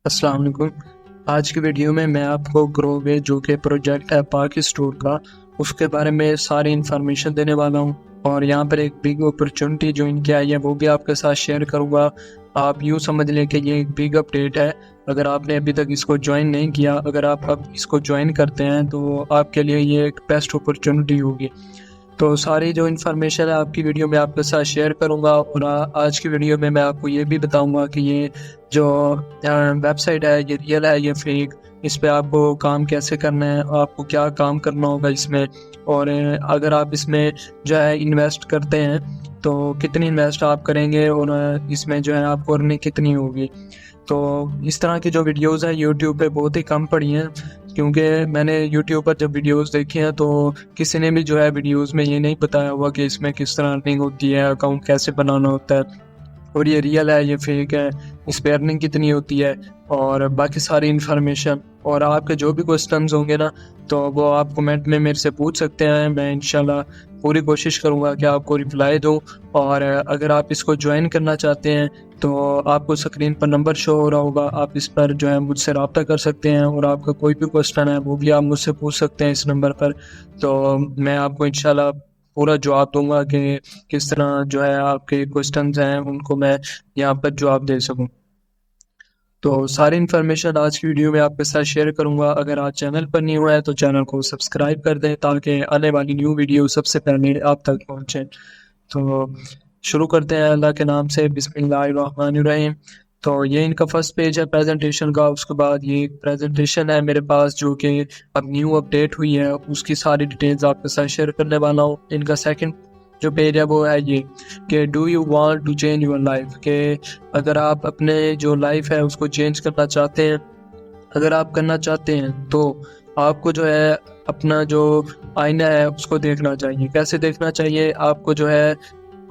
अस्सलाम वालेकुम। आज की वीडियो में मैं आपको ग्रोवे जो कि प्रोजेक्ट है पाक स्टोर का, उसके बारे में सारी इन्फॉर्मेशन देने वाला हूँ। और यहाँ पर एक बिग अपॉर्चुनिटी जो इनकी आई है वो भी आपके साथ शेयर करूँगा। आप यूँ समझ लें कि ये एक बिग अपडेट है। अगर आपने अभी तक इसको ज्वाइन नहीं किया, अगर आप अब इसको ज्वाइन करते हैं तो आपके लिए ये एक बेस्ट अपॉर्चुनिटी होगी। तो सारी जो इन्फॉर्मेशन है आपकी वीडियो में आपके साथ शेयर करूंगा। और आज की वीडियो में मैं आपको ये भी बताऊंगा कि ये जो वेबसाइट है ये रियल है या फेक, इस पे आपको काम कैसे करना है, आपको क्या काम करना होगा इसमें। और अगर आप इसमें जो है इन्वेस्ट करते हैं तो कितनी इन्वेस्ट आप करेंगे और इसमें जो है आपको अर्निंग कितनी होगी। तो इस तरह की जो वीडियोस हैं यूट्यूब पे बहुत ही कम पड़ी हैं, क्योंकि मैंने यूट्यूब पर जब वीडियोस देखी हैं तो किसी ने भी जो है वीडियोस में ये नहीं बताया हुआ कि इसमें किस तरह अर्निंग होती है, अकाउंट कैसे बनाना होता है, और ये रियल है ये फेक है, इस पे अर्निंग कितनी होती है, और बाकी सारी इन्फॉर्मेशन। और आपके जो भी क्वेश्चंस होंगे ना तो वो आप कमेंट में मेरे से पूछ सकते हैं। मैं इंशाल्लाह पूरी कोशिश करूँगा कि आपको रिप्लाई दूँ। और अगर आप इसको ज्वाइन करना चाहते हैं तो आपको स्क्रीन पर नंबर शो हो रहा होगा, आप इस पर जो है मुझसे रब्ता कर सकते हैं और आपका कोई भी क्वेश्चन है वो भी आप मुझसे पूछ सकते हैं इस नंबर पर। तो मैं आपको इंशाल्लाह पूरा जवाब दूंगा कि किस तरह जो है आपके क्वेश्चंस हैं उनको मैं यहाँ पर जवाब दे सकूँ। तो सारी इन्फॉर्मेशन आज की वीडियो में आपके साथ शेयर करूंगा। अगर आज चैनल पर नहीं हुआ है तो चैनल को सब्सक्राइब कर दें ताकि आने वाली न्यू वीडियो सबसे पहले आप तक पहुंचे। तो शुरू करते हैं अल्लाह के नाम से, बिस्मिल्लाहिर्रहमानिर्रहीम। तो ये इनका फर्स्ट पेज है प्रेजेंटेशन का। उसके बाद ये एक प्रेजेंटेशन है मेरे पास जो कि अब न्यू अपडेट हुई है, उसकी सारी डिटेल्स आपके साथ शेयर करने वाला हूँ। इनका सेकंड जो पेज है वो है ये कि do you want to change your life, कि अगर आप अपने जो लाइफ है उसको चेंज करना चाहते हैं, अगर आप करना चाहते हैं तो आपको जो है अपना जो आईना है उसको देखना चाहिए। कैसे देखना चाहिए? आपको जो है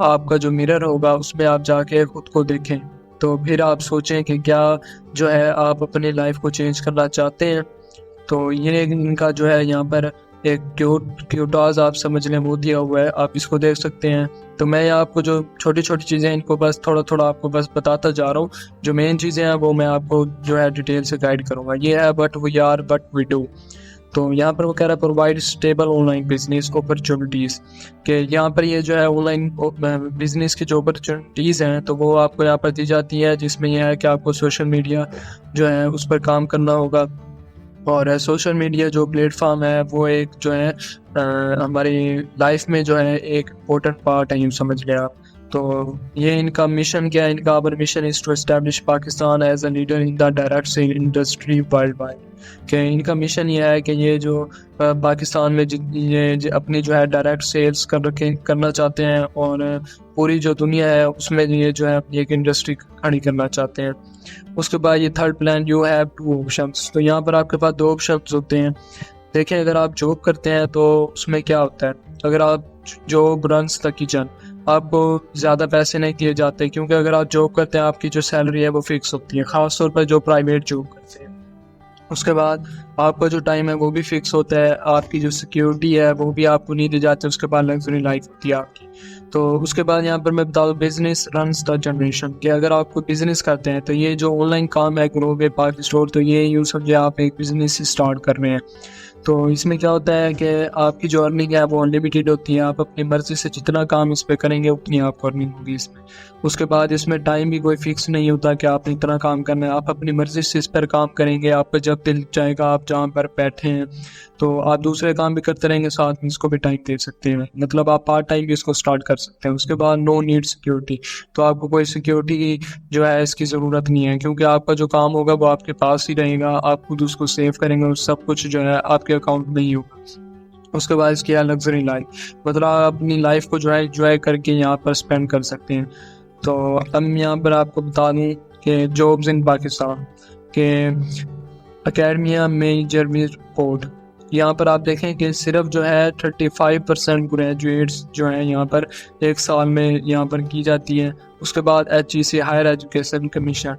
आपका जो मिरर होगा उसमें आप जाके खुद को देखें, तो फिर आप सोचें कि क्या जो है आप अपनी लाइफ को चेंज करना चाहते हैं। तो ये इनका जो है यहाँ पर एक क्यूटाज आप समझ लें वो दिया हुआ है, आप इसको देख सकते हैं। तो मैं यहाँ आपको जो छोटी छोटी चीज़ें इनको बस थोड़ा थोड़ा आपको बस बताता जा रहा हूँ। जो मेन चीज़ें हैं वो मैं आपको जो है डिटेल से गाइड करूँगा। ये है but we are but we do. तो यहाँ पर वो कह रहा है provide stable online business opportunities, कि यहाँ पर ये जो है ऑनलाइन बिजनेस की जो अपॉर्चुनिटीज़ हैं तो वो आपको यहाँ पर दी जाती है, जिसमें यह है कि आपको सोशल मीडिया जो है उस पर काम करना होगा। और सोशल मीडिया जो प्लेटफॉर्म है वो एक जो है हमारी लाइफ में जो है एक इम्पोर्टेंट पार्ट है, यूँ समझ लें आप। तो ये इनका मिशन क्या है? इनका our mission is to establish Pakistan as a leader in the direct sale industry worldwide. कि इनका मिशन ये है कि ये जो पाकिस्तान में अपनी जो है डायरेक्ट सेल्स करना चाहते हैं, और पूरी जो दुनिया है उसमें ये जो है अपनी एक इंडस्ट्री खड़ी करना चाहते हैं। उसके बाद ये third plan, you have two options. तो यहाँ पर आपके पास दो ऑप्शंस होते हैं। देखें, अगर आप जॉब करते हैं तो उसमें क्या होता है, अगर आप जॉब रन्स द किचन, आपको ज़्यादा पैसे नहीं दिए जाते, क्योंकि अगर आप जॉब करते हैं आपकी जो सैलरी है वो फिक्स होती है, ख़ास तौर पर जो प्राइवेट जॉब करते हैं। उसके बाद आपका जो टाइम है वो भी फिक्स होता है, आपकी जो सिक्योरिटी है वो भी आपको नहीं दी जाती, उसके बाद लग्जरी लाइफ होती है आपकी। तो उसके बाद यहाँ पर मैं बता दूँ बिजनेस रन्स द जनरेशन, कि अगर आप कोई बिजनेस करते हैं तो ये जो ऑनलाइन काम है ग्रोवे पाक स्टोर, तो ये यूँ समझे आप एक बिजनेस स्टार्ट कर रहे हैं। तो इसमें क्या होता है कि आपकी जो अर्निंग है वो अनलिमिटेड होती है, आप अपनी मर्ज़ी से जितना काम इस पर करेंगे उतनी आपको अर्निंग होगी इसमें। उसके बाद इसमें टाइम भी कोई फिक्स नहीं होता कि आपने इतना काम करना है, आप अपनी मर्ज़ी से इस पर काम करेंगे, आपका जब दिल चाहेगा आप जहाँ पर बैठे हैं तो आप दूसरे काम भी करते रहेंगे, साथ में इसको भी टाइम दे सकते हैं, मतलब आप पार्ट टाइम भी इसको स्टार्ट कर सकते हैं। उसके बाद नो नीड सिक्योरिटी, तो आपको कोई सिक्योरिटी की जो है इसकी ज़रूरत नहीं है, क्योंकि आपका जो काम होगा वो आपके पास ही रहेगा, आप खुद उसको सेव करेंगे और सब कुछ जो है आपके अकाउंट में ही होगा। उसके बाद इसकी है लग्जरी लाइफ, मतलब आप अपनी लाइफ को जो है एंजॉय करके यहाँ पर स्पेंड कर सकते हैं। तो हम यहाँ पर आपको बता दें कि जॉब्स इन पाकिस्तान के अकेडमिया में जर्मी रिपोर्ट, यहाँ पर आप देखें कि सिर्फ जो है 35% ग्रेजुएट्स जो हैं यहाँ पर एक साल में यहाँ पर की जाती है। उसके बाद HEC हायर एजुकेशन कमीशन,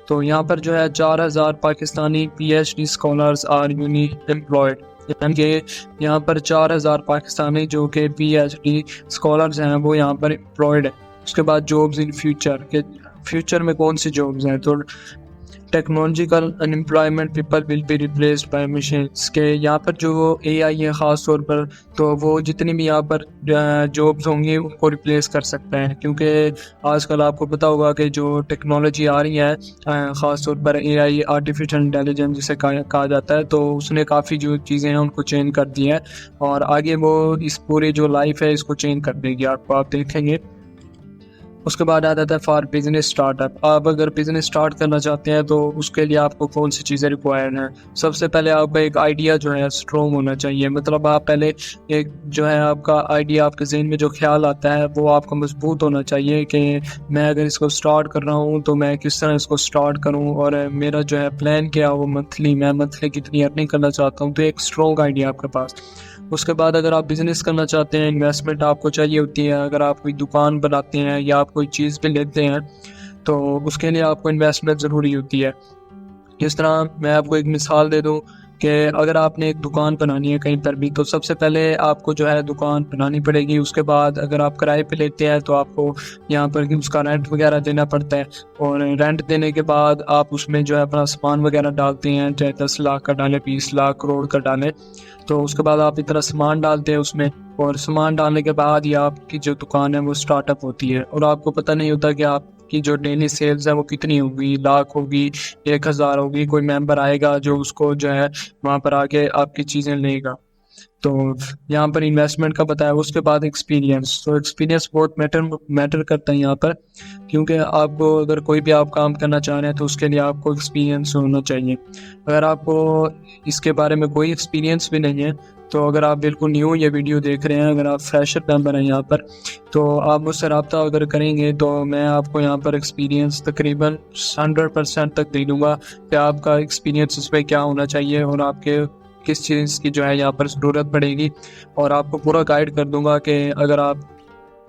तो यहाँ पर जो है 4000 Pakistani PhD scholars are unemployed, यानी कि यहाँ पर 4000 पाकिस्तानी जो कि PhD स्कॉलर्स हैं वो यहाँ पर एम्प्लॉयड है। उसके बाद जॉब्स इन फ्यूचर, के फ्यूचर में कौन सी जॉब्स हैं, तो technological unemployment people will be replaced by machines के यहाँ पर जो एआई है ख़ास तौर पर, तो वो जितनी भी यहाँ पर जॉब्स होंगी उनको रिप्लेस कर सकता है, क्योंकि आजकल आपको पता होगा कि जो टेक्नोलॉजी आ रही है ख़ास तौर पर एआई आर्टिफिशियल इंटेलिजेंस जिसे कहा जाता है, तो उसने काफ़ी जो चीज़ें हैं उनको चेंज कर दी है और आगे वो इस पूरी जो लाइफ है इसको चेंज कर देगी आपको, आप देखेंगे। उसके बाद आ जाता है फॉर बिजनेस स्टार्टअप। आप अगर बिजनेस स्टार्ट करना चाहते हैं तो उसके लिए आपको कौन सी चीज़ें रिक्वायर्ड हैं। सबसे पहले आपका एक आइडिया जो है स्ट्रॉन्ग होना चाहिए, मतलब आप पहले एक जो है आपका आइडिया, आपके जहन में जो ख्याल आता है वो आपका मजबूत होना चाहिए कि मैं अगर इसको स्टार्ट कर रहा हूँ तो मैं किस तरह इसको स्टार्ट करूँ और मेरा जो है प्लान क्या है वो मैं मंथली कितनी अर्निंग करना चाहता हूँ, तो एक स्ट्रॉन्ग आइडिया आपके पास। उसके बाद अगर आप बिज़नेस करना चाहते हैं, इन्वेस्टमेंट आपको चाहिए होती है। अगर आप कोई दुकान बनाते हैं या आप कोई चीज़ भी लेते हैं तो उसके लिए आपको इन्वेस्टमेंट ज़रूरी होती है। जिस तरह मैं आपको एक मिसाल दे दूं कि अगर आपने एक दुकान बनानी है कहीं पर भी, तो सबसे पहले आपको जो है दुकान बनानी पड़ेगी। उसके बाद अगर आप किराए पे लेते हैं तो आपको यहाँ पर उसका रेंट वगैरह देना पड़ता है, और रेंट देने के बाद आप उसमें जो है अपना सामान वगैरह डालते हैं, चाहे 10 लाख का डालें, 20 लाख, करोड़ का डालें। तो उसके बाद आप इतना सामान डालते हैं उसमें, और सामान डालने के बाद ही आपकी जो दुकान है वो स्टार्टअप होती है। और आपको पता नहीं होता कि आपकी जो डेली सेल्स है वो कितनी होगी, लाख होगी, 1000 होगी। कोई मेंबर आएगा जो उसको जो है वहाँ पर आके आपकी चीज़ें लेगा। तो यहाँ पर इन्वेस्टमेंट का बताया। उसके बाद एक्सपीरियंस, तो एक्सपीरियंस बहुत मैटर करता है यहाँ पर, क्योंकि आपको अगर कोई भी आप काम करना चाह रहे हैं तो उसके लिए आपको एक्सपीरियंस होना चाहिए। अगर आपको इसके बारे में कोई एक्सपीरियंस भी नहीं है, तो अगर आप बिल्कुल न्यू ये वीडियो देख रहे हैं, अगर आप फ्रेशर मेंबर हैं यहाँ पर, तो आप मुझसे रब्ता अगर करेंगे तो मैं आपको यहाँ पर एक्सपीरियंस तकरीबन 100% तक दे दूँगा कि आपका एक्सपीरियंस इसमें क्या होना चाहिए और आपके किस चीज़ की जो है यहाँ पर ज़रूरत पड़ेगी, और आपको पूरा गाइड कर दूंगा कि अगर आप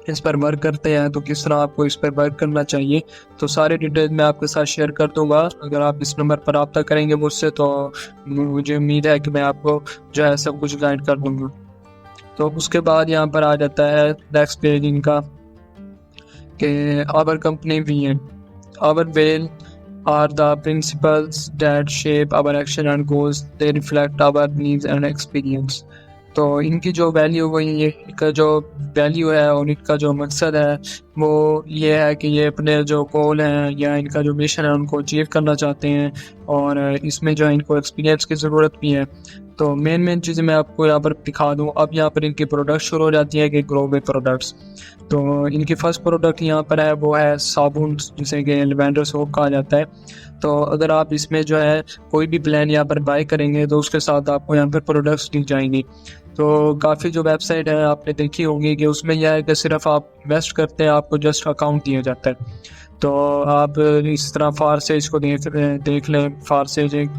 इस पर वर्क करते हैं तो किस तरह आपको इस पर वर्क करना चाहिए। तो सारे डिटेल मैं आपके साथ शेयर कर दूंगा। अगर आप इस नंबर पर रब्ता करेंगे मुझसे तो मुझे उम्मीद है कि मैं आपको जो है सब कुछ गाइड कर दूंगा। तो उसके बाद यहाँ पर आ जाता है नेक्स्ट पेज इनका कि our company we and our well are the principles that shape our action and goals. They reflect our needs and experience. तो इनकी जो वैल्यू वो ये, इनका जो वैल्यू है और इनका जो मकसद है वो ये है कि ये अपने जो गोल हैं या इनका जो मिशन है उनको अचीव करना चाहते हैं, और इसमें जो है इनको एक्सपीरियंस की ज़रूरत भी है। तो मेन चीज़ें मैं आपको यहाँ पर दिखा दूँ। अब यहाँ पर इनकी प्रोडक्ट शुरू हो जाती है कि ग्रो वे प्रोडक्ट्स। तो इनकी फर्स्ट प्रोडक्ट यहाँ पर है वो है साबुन, जिसे कि लेवेंडर सोप कहा जाता है। तो अगर आप इसमें जो है कोई भी प्लान यहाँ पर बाय करेंगे तो उसके साथ आपको यहाँ पर प्रोडक्ट्स दी जाएंगी। तो काफ़ी जो वेबसाइट है आपने देखी होंगी कि उसमें यह है कि सिर्फ आप इन्वेस्ट करते हैं, आपको जस्ट अकाउंट दिया जाता है। तो आप इस तरह फारसेज को देख लें। फारसेज एक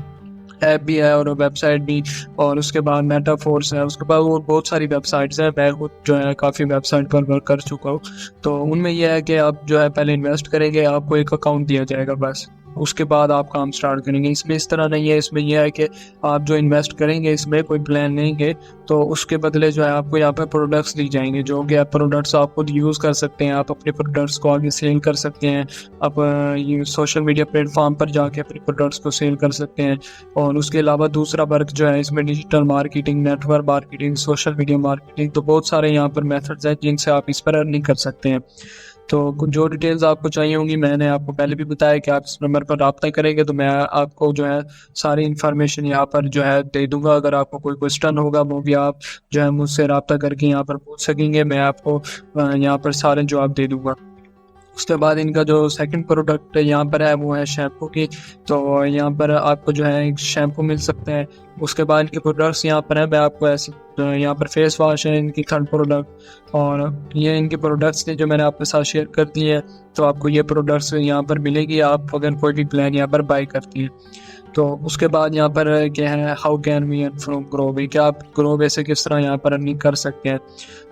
ऐप भी है और वेबसाइट भी, और उसके बाद मेटाफोर्स है, उसके बाद और बहुत सारी वेबसाइट्स हैं। मैं खुद जो है काफ़ी वेबसाइट पर वर्क कर चुका हूँ। तो उनमें यह है कि आप जो है पहले इन्वेस्ट करेंगे, आपको एक अकाउंट दिया जाएगा बस, उसके बाद आप काम स्टार्ट करेंगे। इसमें इस तरह नहीं है, इसमें यह है कि आप जो इन्वेस्ट करेंगे इसमें कोई प्लान लेंगे तो उसके बदले जो है आपको यहाँ पर प्रोडक्ट्स दी जाएंगे, जो कि आप प्रोडक्ट्स आप खुद यूज़ कर सकते हैं। आप अपने प्रोडक्ट्स को आगे सेल कर सकते हैं, आप ये सोशल मीडिया प्लेटफॉर्म पर जाके अपने प्रोडक्ट्स को सेल कर सकते हैं। और उसके अलावा दूसरा वर्क जो है इसमें digital marketing, network marketing, social media marketing, तो बहुत सारे यहाँ पर मेथड्स हैं जिनसे आप इस पर अर्निंग कर सकते हैं। तो जो डिटेल्स आपको चाहिए होंगी मैंने आपको पहले भी बताया कि आप इस नंबर पर रब्ता करेंगे तो मैं आपको जो है सारी इन्फॉर्मेशन यहाँ पर जो है दे दूंगा। अगर आपको कोई क्वेश्चन होगा वो भी आप जो है मुझसे रब्ता करके यहाँ पर पूछ सकेंगे, मैं आपको यहाँ पर सारे जवाब दे दूंगा। उसके बाद इनका जो सेकंड प्रोडक्ट यहाँ पर है वो है शैम्पू की। तो यहाँ पर आपको जो है एक शैम्पू मिल सकता है। उसके बाद इनके प्रोडक्ट्स यहाँ पर है, मैं आपको ऐसे यहाँ पर फेस वॉश है इनकी थर्ड प्रोडक्ट, और ये इनके प्रोडक्ट्स थे जो मैंने आपके साथ शेयर कर दिए हैं। तो आपको ये प्रोडक्ट्स यहाँ पर मिलेगी आप अगर कोई भी प्लान यहाँ पर बाई करती है। तो उसके बाद यहाँ पर क्या है, how can we earn from Groww, क्या आप ग्रोवे से किस तरह यहाँ पर अर्निंग कर सकते हैं।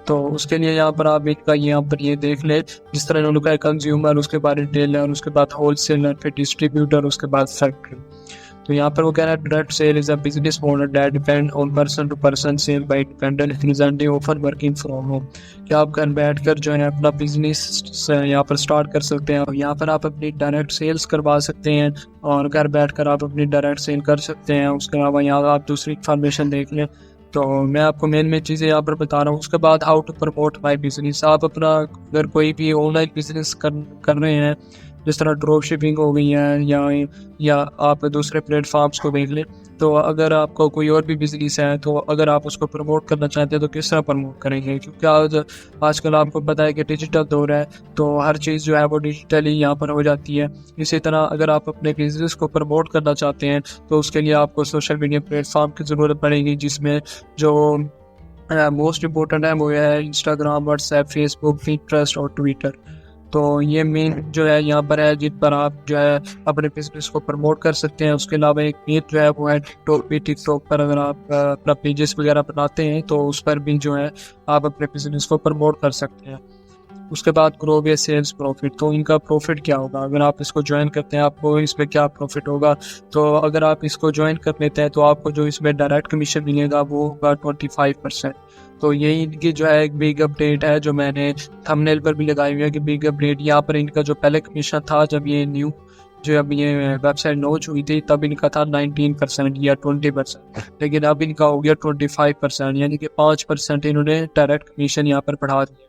तो उसके लिए यहाँ पर आप इनका यहाँ पर ये देख लें, जिस तरह इन्होंने कहा कंज्यूमर, उसके बाद रिटेलर, उसके बाद होलसेलर, फिर डिस्ट्रीब्यूटर, उसके बाद फैक्ट्री। तो यहाँ पर वो कह रहा है direct sale is a business model that depend on person to person sale by independent representative offer working from home. क्या आप घर बैठ कर जो है अपना बिजनेस यहाँ पर स्टार्ट कर सकते हैं और यहाँ पर आप अपनी डायरेक्ट सेल्स करवा सकते हैं और घर बैठ कर आप अपनी डायरेक्ट सेल कर सकते हैं। उसके अलावा यहाँ आप दूसरी इन्फॉर्मेशन देख लें, तो मैं आपको मेन चीज़ें यहाँ पर बता रहा हूँ। उसके बाद how to promote my business. आप अपना अगर कोई भी ऑनलाइन बिजनेस कर रहे हैं, जिस तरह ड्रॉप शिपिंग हो गई है या आप दूसरे प्लेटफॉर्म्स को देख लें, तो अगर आपको कोई और भी बिजनेस है तो अगर आप उसको प्रमोट करना चाहते हैं तो किस तरह प्रमोट करेंगे, क्योंकि आजकल आपको पता है कि डिजिटल दौर है, तो हर चीज़ जो है वो डिजिटली यहाँ पर हो जाती है। इसी तरह अगर आप अपने बिजनेस को प्रमोट करना चाहते हैं तो उसके लिए आपको सोशल मीडिया प्लेटफॉर्म की ज़रूरत पड़ेगी, जिसमें जो मोस्ट इम्पोर्टेंट है वो है इंस्टाग्राम, व्हाट्सएप, फेसबुक, पिंटरेस्ट और ट्विटर। तो ये मेन जो है यहाँ पर है जिन पर आप जो है अपने बिजनेस को प्रमोट कर सकते हैं। उसके अलावा एक मेन जो है वो है टिकटॉक पर अगर आप अपना पेजेस वगैरह बनाते हैं तो उस पर भी जो है आप अपने बिजनेस को प्रमोट कर सकते हैं। उसके बाद ग्रो वे सेल्स प्रॉफिट। तो इनका प्रॉफिट क्या होगा अगर आप इसको ज्वाइन करते हैं, आपको इसमें क्या प्रॉफिट होगा। तो अगर आप इसको ज्वाइन कर लेते हैं तो आपको जो इसमें डायरेक्ट कमीशन मिलेगा वो होगा 25%। तो यही इनकी जो है एक बिग अपडेट है जो मैंने थंबनेल पर भी लगाई हुई है कि बिग अपडेट। यहाँ पर इनका जो पहले कमीशन था जब ये वेबसाइट लॉन्च हुई थी तब इनका था 19% या 20%, लेकिन अब इनका हो गया 25%, यानी कि 5% इन्होंने डायरेक्ट कमीशन यहाँ पर बढ़ा दिया।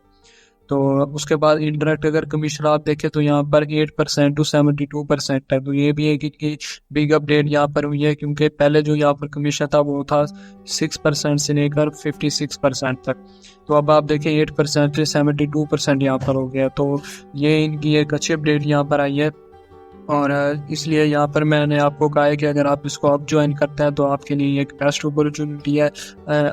तो उसके बाद इंडायरेक्ट अगर कमीशन आप देखें तो यहाँ पर 8% to 72% है। तो ये भी एक इनकी बिग अपडेट यहाँ पर हुई है, क्योंकि पहले जो यहाँ पर कमीशन था वो था 6% से लेकर 56% तक। तो अब आप देखें 8% से 72% यहाँ पर हो गया। तो ये इनकी एक अच्छी अपडेट यहाँ पर आई है और इसलिए यहाँ पर मैंने आपको कहा है कि अगर आप इसको अब ज्वाइन करते हैं तो आपके लिए एक बेस्ट अपॉर्चुनिटी है।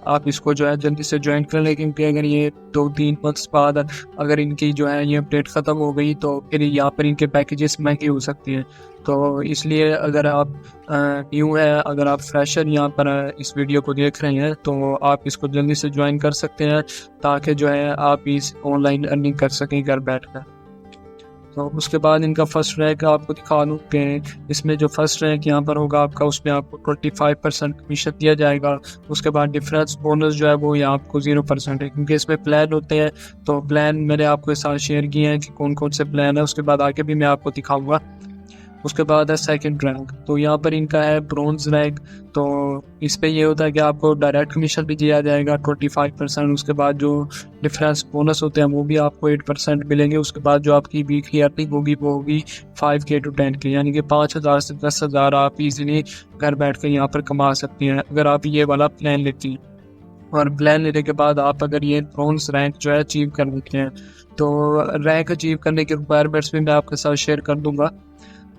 आप इसको जो है जल्दी से ज्वाइन कर लें, क्योंकि अगर ये 2-3 मंथ्स बाद अगर इनकी जो है ये अपडेट ख़त्म हो गई तो फिर यहाँ पर इनके पैकेजेस महंगे हो सकती हैं। तो इसलिए अगर आप न्यू है, अगर आप फ्रेशर यहाँ पर इस वीडियो को देख रहे हैं तो आप इसको जल्दी से ज्वाइन कर सकते हैं, ताकि जो है आप इस ऑनलाइन अर्निंग कर सकें घर बैठ कर। तो उसके बाद इनका फर्स्ट रैंक आपको दिखा दूँ कि इसमें जो फर्स्ट रैंक यहाँ पर होगा आपका, उसमें आपको 25% कमीशन दिया जाएगा। उसके बाद डिफरेंस बोनस जो है वो यहाँ आपको 0% है, क्योंकि इसमें प्लान होते हैं। तो प्लान मैंने आपके साथ शेयर किए हैं कि कौन कौन से प्लान है, उसके बाद आगे भी मैं आपको दिखाऊंगा। उसके बाद है सेकंड रैंक, तो यहाँ पर इनका है ब्रॉन्ज रैंक। तो इस पे ये होता है कि आपको डायरेक्ट कमीशन भी दिया जाएगा 25%। उसके बाद जो डिफरेंस बोनस होते हैं वो भी आपको 8% मिलेंगे। उसके बाद जो आपकी वीकली अर्निंग होगी वो होगी 5K to 10K, यानी कि 5,000 से 10,000 आप इजीली घर बैठ कर यहाँ पर कमा सकती हैं अगर आप ये वाला प्लान लेती हैं। और प्लान लेने के बाद आप अगर ये ब्रॉन्ज रैंक जो है अचीव कर लेते हैं तो रैंक अचीव करने के रिक्वायरमेंट्स भी मैं आपके साथ शेयर कर दूंगा।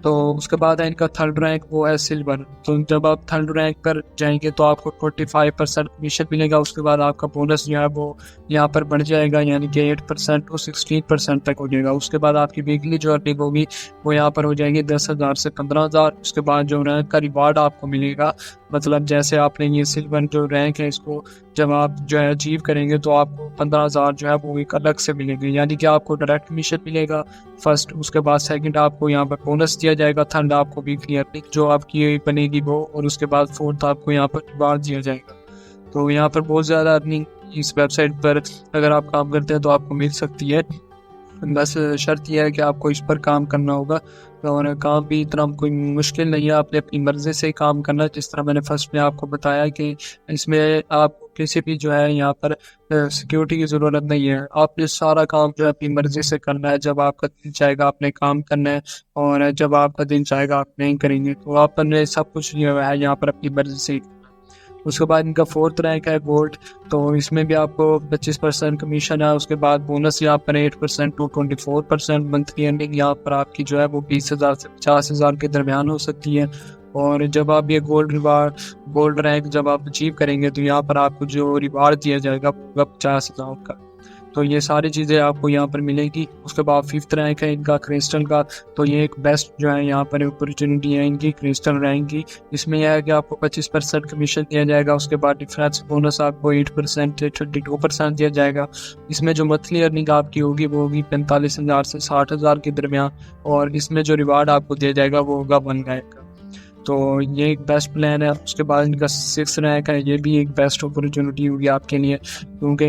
तो उसके बाद है इनका थर्ड रैंक, वो है सिल्वर। तो जब आप थर्ड रैंक पर जाएंगे तो आपको 25% कमीशन मिलेगा। उसके बाद आपका बोनस जो है वो यहाँ पर बढ़ जाएगा, यानी कि 8% to 16% तक हो जाएगा। उसके बाद आपकी वीकली जो अर्निंग होगी वो यहाँ पर हो जाएगी 10,000 से 15,000। उसके बाद जो रैंक का रिवार्ड आपको मिलेगा, मतलब जैसे आपने ये सिल्वर जो रैंक है इसको जब आप जो है अचीव करेंगे तो आपको 15,000 जो है वो एक अलग से मिलेंगे, यानी कि आपको डायरेक्ट कमीशन मिलेगा फर्स्ट। उसके बाद सेकंड आपको यहाँ पर बोनस दिया जाएगा, थर्ड आपको वीकली अर्निंग जो आपकी बनेगी वो, और उसके बाद फोर्थ आपको यहाँ पर रिवार्ड दिया जाएगा। तो यहाँ पर बहुत ज़्यादा अर्निंग इस वेबसाइट पर अगर आप काम करते हैं तो आपको मिल सकती है। बस शर्त यह है कि आपको इस पर काम करना होगा, और काम भी इतना कोई मुश्किल नहीं है, आपने अपनी मर्ज़ी से काम करना है। जिस तरह मैंने फर्स्ट में आपको बताया कि इसमें आपको किसी भी जो है यहाँ पर सिक्योरिटी की ज़रूरत नहीं है। आपने सारा काम जो है अपनी मर्ज़ी से करना है, जब आपका दिन चाहेगा आपने काम करना है और जब आपका दिन चाहेगा आप नहीं करेंगे। तो आपने सब कुछ जो है यहाँ पर अपनी मर्ज़ी से। उसके बाद इनका फोर्थ रैंक है गोल्ड। तो इसमें भी आपको 25% कमीशन है। उसके बाद बोनस यहाँ पर 8% to 24%। मंथली अर्निंग यहाँ पर आपकी जो है वो 20,000 से 50,000 के दरमियान हो सकती है। और जब आप ये गोल्ड रैंक जब आप अचीव करेंगे तो यहाँ पर आपको जो रिवार्ड दिया जाएगा वो 50,000 का। तो ये सारी चीज़ें आपको यहाँ पर मिलेगी। उसके बाद फिफ्थ रैंक है इनका क्रिस्टल का। तो ये एक बेस्ट जो है यहाँ पर अपॉर्चुनिटी है इनकी क्रिस्टल रैंक की। इसमें यह है कि आपको 25% कमीशन दिया जाएगा। उसके बाद डिफरेंस बोनस आपको 8% से 22% दिया जाएगा। इसमें जो मंथली अर्निंग आपकी होगी वो होगी 45,000 से 60,000 के दरमियान, और इसमें जो रिवार्ड आपको दिया जाएगा वो होगा 1 लाख का। तो ये एक बेस्ट प्लान है। उसके बाद इनका 6 रैंक है, ये भी एक बेस्ट अपॉर्चुनिटी होगी आपके लिए, क्योंकि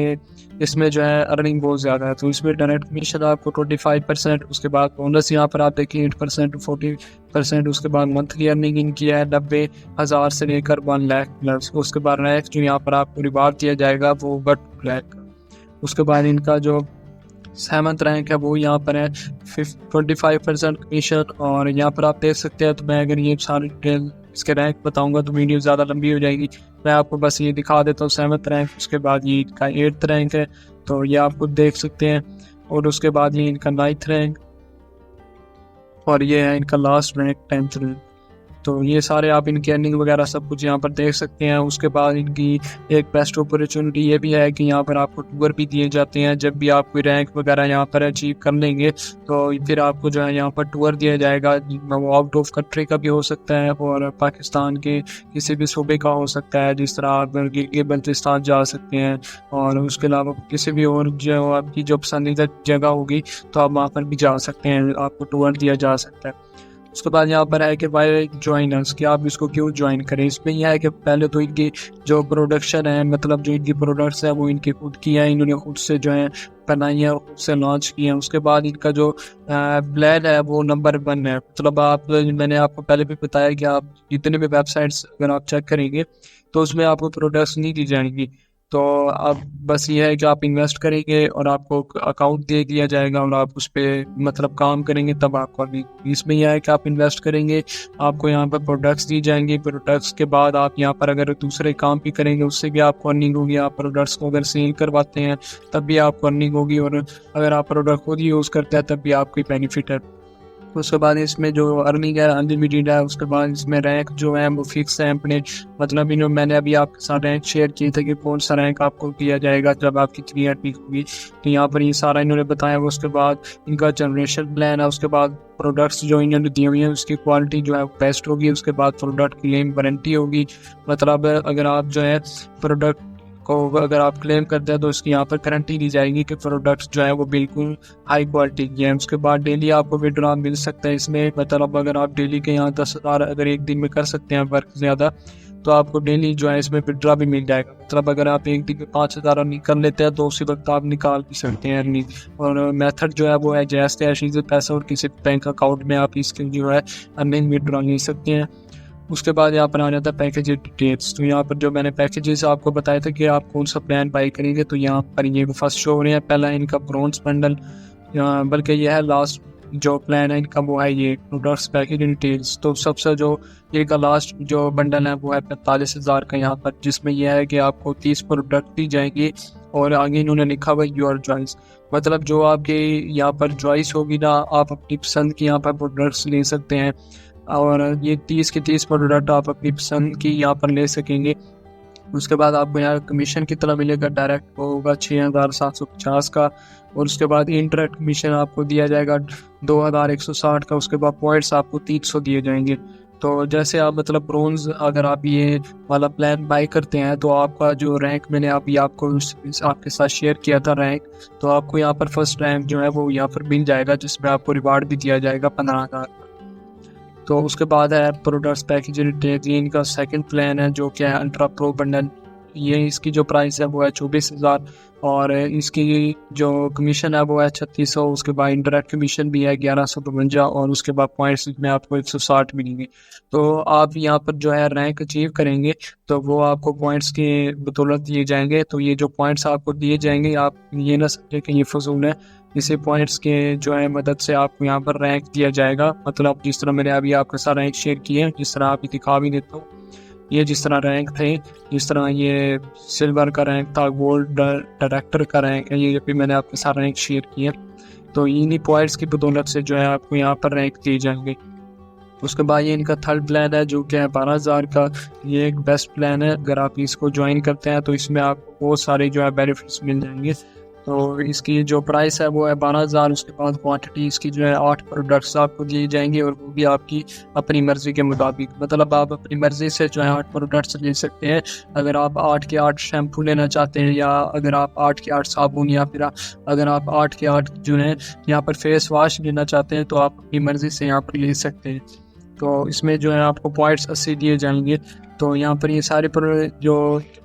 इसमें जो है अर्निंग बहुत ज़्यादा है। तो इसमें डायरेक्ट कमीशन आपको 25%, उसके बाद बोनस यहाँ पर आप देखिए 8% 40%, उसके बाद मंथली अर्निंग इनकी है 90,000 से लेकर 1 लाख प्लस। उसके बाद रैंक जो यहाँ पर आपको रिवार्ड दिया जाएगा वो 2 लाख। उसके बाद इनका जो 7th रैंक है वो यहाँ पर है 25% कमीशन। और यहाँ पर आप देख सकते हैं, तो मैं अगर ये सारी डिटेल इसके रैंक बताऊंगा तो वीडियो ज़्यादा लंबी हो जाएगी। मैं आपको बस ये दिखा देता हूँ 7th रैंक। उसके बाद ये इनका 8th रैंक है, तो ये आप खुद देख सकते हैं। और उसके बाद ये इनका 9th रैंक, और ये है इनका लास्ट रैंक 10th रैंक। तो ये सारे आप इनकी अर्निंग वगैरह सब कुछ यहाँ पर देख सकते हैं। उसके बाद इनकी एक बेस्ट अपॉर्चुनिटी ये भी है कि यहाँ पर आपको टूर भी दिए जाते हैं। जब भी आप कोई रैंक वगैरह यहाँ पर अचीव कर लेंगे तो फिर आपको जो है यहाँ पर टूर दिया जाएगा। वो आउट ऑफ कंट्री का भी हो सकता है और पाकिस्तान के किसी भी सूबे का हो सकता है, जिस तरह आप गिलगित बल्तिस्तान जा सकते हैं। और उसके अलावा किसी भी और जो आपकी जो पसंदीदा जगह होगी तो आप वहाँ पर भी जा सकते हैं, आपको टूर दिया जा सकता है। उसके बाद यहाँ पर है कि वाई ज्वाइनर्स, कि आप इसको क्यों ज्वाइन करें। इसमें यह है कि पहले तो इनकी जो प्रोडक्शन है, मतलब जो इनकी प्रोडक्ट्स है वो इनकी खुद की है, इन्होंने खुद से जो है बनाई है, खुद से लॉन्च की है। उसके बाद इनका जो ब्लैड है वो नंबर 1 है। मतलब आप, मैंने आपको पहले भी बताया कि आप जितने भी वेबसाइट्स अगर आप चेक करेंगे तो उसमें आपको प्रोडक्ट्स नहीं दी जाएंगी। तो अब बस ये है कि आप इन्वेस्ट करेंगे और आपको अकाउंट दे दिया जाएगा और आप उस पर मतलब काम करेंगे, तब आपको अभी इसमें यह है कि आप इन्वेस्ट करेंगे, आपको यहाँ पर प्रोडक्ट्स दी जाएंगे। प्रोडक्ट्स के बाद आप यहाँ पर अगर दूसरे काम भी करेंगे उससे भी आपको अर्निंग होगी। आप प्रोडक्ट्स को अगर सेल करवाते हैं तब भी आपको अर्निंग होगी, और अगर आप प्रोडक्ट खुद यूज़ करते हैं तब भी आपको बेनिफिट है। उसके बाद इसमें जो अर्निंग है अनलिमिटेड है। उसके बाद इसमें रैंक जो है वो फिक्स है अपने, मतलब इन्होंने, मैंने अभी आपके साथ रैंक शेयर किए थे कि कौन सा रैंक आपको दिया जाएगा जब आपकी 3 पीक होगी, तो यहाँ पर ये सारा इन्होंने बताया हुआ। उसके बाद इनका जनरेशन प्लान है। उसके बाद प्रोडक्ट्स जो इन्होंने दिए हुए हैं उसकी क्वालिटी जो है बेस्ट होगी। उसके बाद प्रोडक्ट क्लेम वारंटी होगी, मतलब अगर आप जो है प्रोडक्ट को अगर आप क्लेम करते हैं तो उसकी यहाँ पर गारंटी दी जाएगी कि प्रोडक्ट्स जो है वो बिल्कुल हाई क्वालिटी की है। उसके बाद डेली आपको विड्रॉ मिल सकता है इसमें, मतलब अगर आप डेली के यहाँ 10,000 अगर एक दिन में कर सकते हैं वर्क ज़्यादा, तो आपको डेली जो है इसमें विड्रॉ भी मिल जाएगा। मतलब अगर आप एक दिन में 5,000 अर्निंग कर लेते हैं तो उसी वक्त आप निकाल भी सकते हैं अर्निंग। और मेथड जो है वो है जैसे तैसे से पैसा और किसी बैंक अकाउंट में आप इसके जो है अर्निंग विड्रॉ ले सकते हैं। उसके बाद यहाँ पर आ जाता है पैकेज डिटेल्स। तो यहाँ पर जो मैंने पैकेजेस आपको बताया था कि आप कौन सा प्लान बाई करेंगे, तो यहाँ पर ये फर्स्ट शो हो रहे हैं। पहला इनका ब्रॉन्ज बंडल, बल्कि यह है लास्ट जो प्लान है इनका वो है ये प्रोडक्ट्स पैकेज डिटेल्स। तो सबसे जो इनका लास्ट जो बंडल है वो है 45,000 का यहाँ पर, जिसमें यह है कि आपको 30 प्रोडक्ट दी जाएंगी और आगे इन्होंने लिखा हुआ योर चॉइस, मतलब जो आपके यहाँ पर चॉइस होगी ना, आप अपनी पसंद की यहाँ पर प्रोडक्ट्स ले सकते हैं। और ये 30 के 30 प्रोडक्ट आप अपनी पसंद की यहाँ पर ले सकेंगे। उसके बाद आपको यहाँ कमीशन कितना मिलेगा, डायरेक्ट वो होगा 6,750 का। और उसके बाद इंटरेक्ट कमीशन आपको दिया जाएगा 2,160 का। उसके बाद पॉइंट्स आपको 300 दिए जाएंगे। तो जैसे आप मतलब ब्रोंज अगर आप ये वाला प्लान बाई करते हैं तो आपका जो रैंक मैंने अभी आपको आपके साथ शेयर किया था रैंक, तो आपको यहाँ पर फर्स्ट रैंक जो है वो यहाँ पर मिल जाएगा, जिसमें आपको रिवार्ड भी दिया जाएगा 15,000। तो उसके बाद है प्रोडक्ट्स पैकेज डिटेल, इनका सेकंड प्लान है जो क्या है अल्ट्रा प्रो बंडल। ये इसकी जो प्राइस है वो है 24,000 और इसकी जो कमीशन है वो है 3600। उसके बाद इंटरेक्ट कमीशन भी है 1152 और उसके बाद पॉइंट्स में आपको 160 मिलेंगे। तो आप यहाँ पर जो है रैंक अचीव करेंगे तो वो आपको पॉइंट्स के बदौलत दिए जाएंगे। तो ये जो पॉइंट्स आपको दिए जाएंगे आप ये ना समझे कि ये फजूल है, इसी पॉइंट्स के जो है मदद से आपको यहाँ पर रैंक दिया जाएगा। मतलब जिस तरह मैंने अभी आपके साथ रैंक शेयर किए हैं, जिस तरह आप दिखा भी देता हूँ, ये जिस तरह रैंक थे, जिस तरह ये सिल्वर का रैंक था, गोल्ड डायरेक्टर का रैंक है, ये भी मैंने आपके साथ रैंक शेयर किए। तो इन्हीं पॉइंट्स की बदौलत से जो है आपको यहाँ पर रैंक दिए जाएंगे। उसके बाद ये इनका थर्ड प्लान है जो कि है 12,000 का। ये एक बेस्ट प्लान है, अगर आप इसको ज्वाइन करते हैं तो इसमें आपको बहुत सारे जो है बेनिफिट्स मिल जाएंगे। तो इसकी जो प्राइस है वो है 12,000। उसके बाद क्वांटिटी इसकी जो है 8 प्रोडक्ट्स आपको दिए जाएंगे और वो भी आपकी अपनी मर्ज़ी के मुताबिक, मतलब आप अपनी मर्ज़ी से जो है 8 प्रोडक्ट्स ले सकते हैं। अगर आप 8 के 8 शैम्पू लेना चाहते हैं, या अगर आप 8 के 8 साबुन, या फिर अगर आप 8 के 8 जो है यहाँ पर फेस वाश लेना चाहते हैं तो आप अपनी मर्ज़ी से यहाँ पर ले सकते हैं। तो इसमें जो है आपको पॉइंट्स 80 दिए जाएंगे। तो यहाँ पर ये सारे जो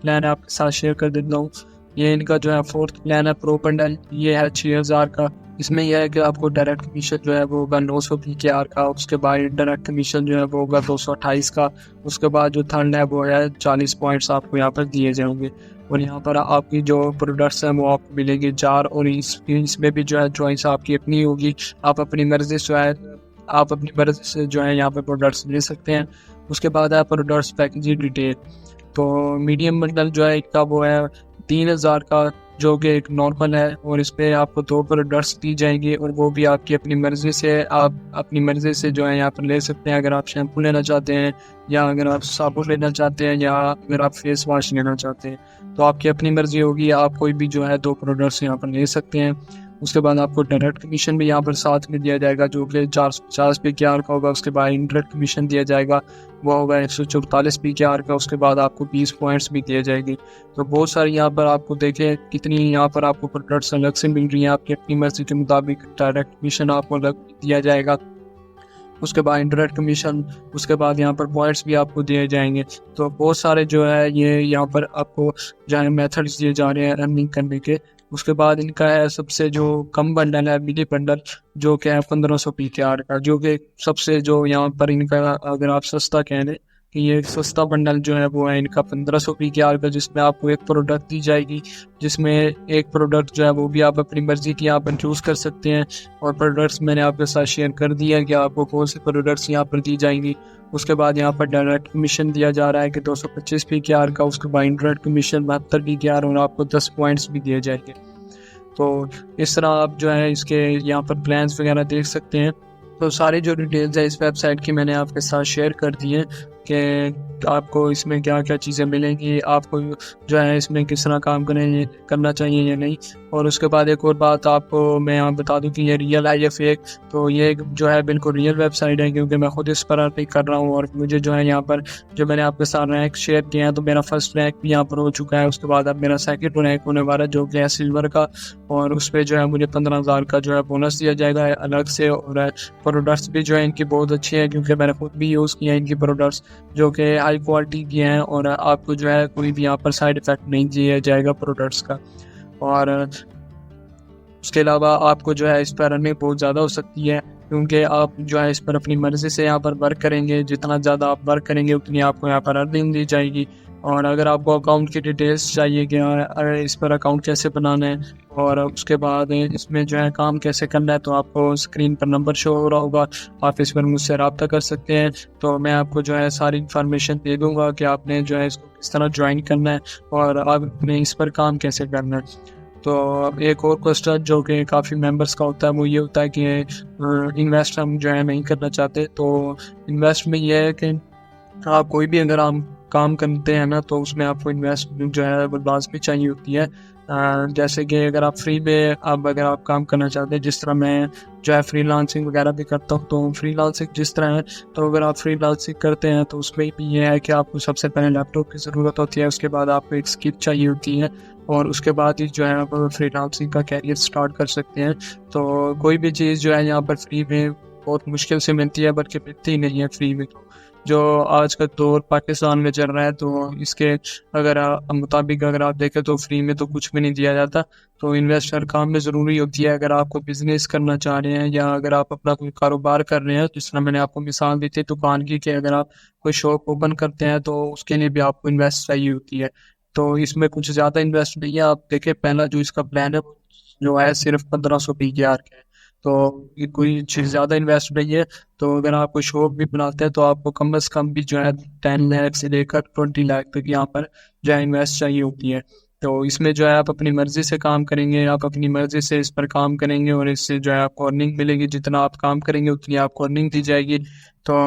प्लान है आपके साथ शेयर कर देता हूँ। ये इनका जो है 4th प्लान है प्रो बंडल, ये है 6000 का। इसमें यह है कि आपको डायरेक्ट कमीशन जो है वो होगा 900 PKR का, उसके बाद डायरेक्ट कमीशन जो है वो होगा 228 का। उसके बाद जो थर्ड है वो है 40 पॉइंट्स आपको यहाँ पर दिए जाएंगे। और यहाँ पर आपकी जो प्रोडक्ट्स हैं वो आपको मिलेंगे 4, और इसमें भी जो है चॉइस आपकी अपनी होगी। आप अपनी मर्जी से जो है यहाँ पर प्रोडक्ट्स ले सकते हैं। उसके बाद है प्रोडक्ट्स पैकेजिंग डिटेल। तो मीडियम बंडल जो है इनका वो है 3000 का, जो कि एक नॉर्मल है, और इस पर आपको 2 प्रोडक्ट्स दी जाएंगी, और वो भी आपकी अपनी मर्ज़ी से, आप अपनी मर्ज़ी से जो है यहाँ पर ले सकते हैं। अगर आप शैम्पू लेना चाहते हैं, या अगर आप साबुन लेना चाहते हैं, या अगर आप फेस वॉश लेना चाहते हैं, तो आपकी अपनी मर्ज़ी होगी। आप कोई भी जो है 2 प्रोडक्ट्स यहाँ पर ले सकते हैं। उसके बाद आपको डायरेक्ट कमीशन भी यहाँ पर साथ में दिया जाएगा, जो कि 450 PKR का होगा। उसके बाद इनडायरेक्ट कमीशन दिया जाएगा, वो होगा 144 PKR का। उसके बाद आपको 20 पॉइंट्स भी दिए जाएंगे। तो बहुत सारी यहाँ पर आपको देखें कितनी यहाँ पर आपको प्रोडक्ट्स अलग से मिल रही हैं। आपकी अपनी मर्जी के मुताबिक डायरेक्ट कमीशन आपको अलग दिया जाएगा, उसके बाद इंटरनेट कमीशन, उसके बाद यहाँ पर पॉइंट्स भी आपको दिए जाएंगे। तो बहुत सारे जो है ये यहाँ पर आपको जो है मेथड्स दिए जा रहे हैं अर्निंग करने के। उसके बाद इनका है सबसे जो कम बंडल है मिनी बंडल, जो कि है 1500 PKR का, जो कि सबसे जो यहाँ पर इनका अगर आप सस्ता कह लें कि ये सस्ता बंडल जो है वो है इनका 1500 PKR का, जिसमें आपको एक प्रोडक्ट दी जाएगी, जिसमें एक प्रोडक्ट जो है वो भी आप अपनी मर्जी की यहाँ पर चूज़ कर सकते हैं। और प्रोडक्ट्स मैंने आपके साथ शेयर कर दिया कि आपको कौन से प्रोडक्ट्स यहाँ पर दी जाएंगी। उसके बाद यहाँ पर डायरेक्ट कमीशन दिया जा रहा है कि 225 PKR का। उसके बाद इंटरनेट कमीशन 72 PKR, और आपको 10 पॉइंट्स भी दिए जाएंगे। तो इस तरह आप जो है इसके यहाँ पर प्लान्स वगैरह देख सकते हैं। तो सारी जो डिटेल्स है इस वेबसाइट की मैंने आपके साथ शेयर कर दी है कि आपको इसमें क्या क्या चीज़ें मिलेंगी, आपको जो है इसमें किस तरह काम करना चाहिए या नहीं। और उसके बाद एक और बात आपको मैं यहाँ बता दूं कि ये रियल है या फेक। तो ये जो है बिल्कुल रियल वेबसाइट है, क्योंकि मैं खुद इस पर अर्निंग कर रहा हूँ। और मुझे जो है यहाँ पर जो मैंने आपके साथ रैंक शेयर किया है, तो मेरा फर्स्ट रैंक भी यहाँ पर हो चुका है। उसके बाद अब मेरा सेकंड रैंक होने वाला है, जो कि है सिल्वर का। और उस पर जो है मुझे 15,000 का जो है बोनस दिया जाएगा अलग से। और प्रोडक्ट्स भी जो है इनकी बहुत अच्छी है, क्योंकि मैंने खुद भी यूज़ किया है इनकी प्रोडक्ट्स, जो कि हाई क्वालिटी की हैं। और आपको जो है कोई भी यहाँ पर साइड इफ़ेक्ट नहीं दिया जाएगा प्रोडक्ट्स का। और उसके अलावा आपको जो है इस पर अर्निंग बहुत ज़्यादा हो सकती है, क्योंकि आप जो है इस पर अपनी मर्ज़ी से यहाँ पर वर्क करेंगे। जितना ज़्यादा आप वर्क करेंगे उतनी आपको यहाँ पर अर्निंग दी जाएगी। और अगर आपको अकाउंट की डिटेल्स चाहिए कि इस पर अकाउंट कैसे बनाना है, और उसके बाद इसमें जो है काम कैसे करना है, तो आपको स्क्रीन पर नंबर शो हो रहा होगा, आप इस पर मुझसे रब्ता कर सकते हैं। तो मैं आपको जो है सारी इन्फॉर्मेशन दे दूँगा कि आपने जो है इसको किस तरह ज्वाइन करना है, और आपने इस पर काम कैसे करना है। तो एक और क्वेश्चन जो कि काफ़ी मेंबर्स का होता है, वो ये होता है कि इन्वेस्ट हम जो है नहीं करना चाहते। तो इन्वेस्ट में ये है कि आप कोई भी अगर आप काम करते हैं ना, तो उसमें आपको इन्वेस्टमेंट जो है वो लाजमी चाहिए होती है। जैसे कि अगर आप फ्री में अगर आप काम करना चाहते हैं, जिस तरह मैं जो है फ्रीलांसिंग वगैरह भी करता हूँ, तो फ्रीलांसिंग जिस तरह है, तो अगर आप फ्रीलांसिंग करते हैं तो उसमें भी ये है कि आपको सबसे पहले लैपटॉप की ज़रूरत होती है। उसके बाद आपको एक स्किल चाहिए होती है, और उसके बाद ही जो है आप फ्रीलांसिंग का कैरियर स्टार्ट कर सकते हैं। तो कोई भी चीज़ जो है यहाँ पर फ्री में बहुत मुश्किल से मिलती है, बल्कि मिलती ही नहीं है फ्री में। जो आज का दौर पाकिस्तान में चल रहा है, तो इसके अगर मुताबिक अगर आप देखें तो फ्री में तो कुछ भी नहीं दिया जाता। तो इन्वेस्टर काम में ज़रूरी होती है। अगर आपको बिजनेस करना चाह रहे हैं, या अगर आप अपना कोई कारोबार कर रहे हैं, जिस तरह मैंने आपको मिसाल दी थी दुकान की, कि अगर आप कोई शॉप ओपन करते हैं तो उसके लिए भी आपको इन्वेस्ट चाहिए होती है। तो इसमें कुछ ज़्यादा इन्वेस्ट नहीं है। आप देखें पहला जो इसका प्लान है जो है सिर्फ 1500 PKR का है, तो ये कोई चीज़ ज़्यादा इन्वेस्ट नहीं है। तो अगर आप कोई शॉप भी बनाते हैं तो आपको कम से कम भी जो है 10 लाख से लेकर 20 लाख तक यहाँ पर जो है इन्वेस्ट चाहिए होती है। तो इसमें जो है आप अपनी मर्ज़ी से काम करेंगे, आप अपनी मर्ज़ी से इस पर काम करेंगे, और इससे जो है आपको अर्निंग मिलेगी। जितना आप काम करेंगे उतनी आपको अर्निंग दी जाएगी। तो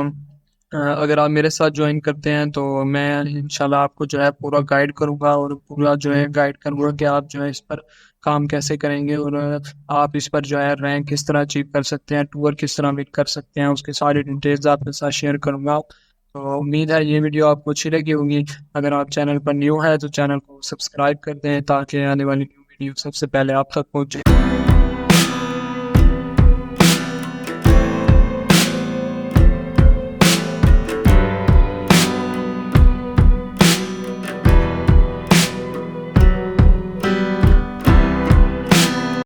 अगर आप मेरे साथ ज्वाइन करते हैं तो मैं इंशाल्लाह आपको जो है पूरा गाइड करूँगा, और पूरा जो है गाइड करूँगा कि आप जो है इस पर काम कैसे करेंगे, और आप इस पर जो है रैंक किस तरह अचीव कर सकते हैं, टूर किस तरह विन कर सकते हैं, उसके सारी डिटेल्स आपके साथ शेयर करूँगा। तो उम्मीद है ये वीडियो आपको अच्छी लगी होगी। अगर आप चैनल पर न्यू है तो चैनल को सब्सक्राइब कर दें, ताकि आने वाली न्यू वीडियो सबसे पहले आप तक पहुँचे।